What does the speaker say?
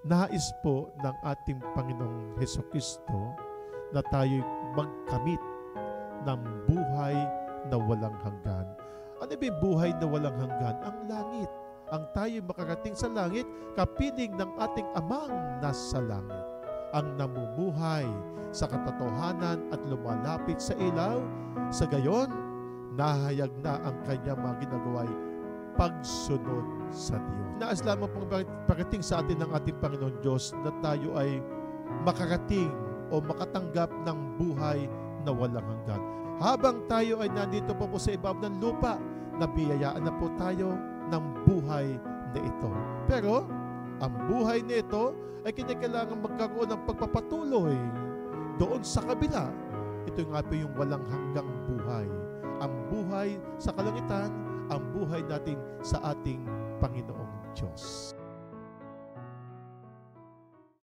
Nais po ng ating Panginoong Hesukristo na tayo'y magkamit ng buhay na walang hanggan. Ano ba yung buhay na walang hanggan? Ang langit. Ang tayo'y makarating sa langit, kapiling ng ating Amang nasa langit. Ang namumuhay sa katotohanan at lumalapit sa ilaw, sa gayon, nahayag na ang kanyang mga ginagawa'y pagsunod sa Diyos. Naas lamang pong parating sa atin ng ating Panginoon Diyos na tayo ay makarating o makatanggap ng buhay na walang hanggan. Habang tayo ay nandito po sa ibabaw ng lupa, nabiyayaan na po tayo ng buhay na ito. Pero, ang buhay na ito ay kinakailangan magkaroon ng pagpapatuloy doon sa kabila. Ito nga po yung walang hanggang buhay. Ang buhay sa kalangitan, ang buhay natin sa ating Panginoong Diyos.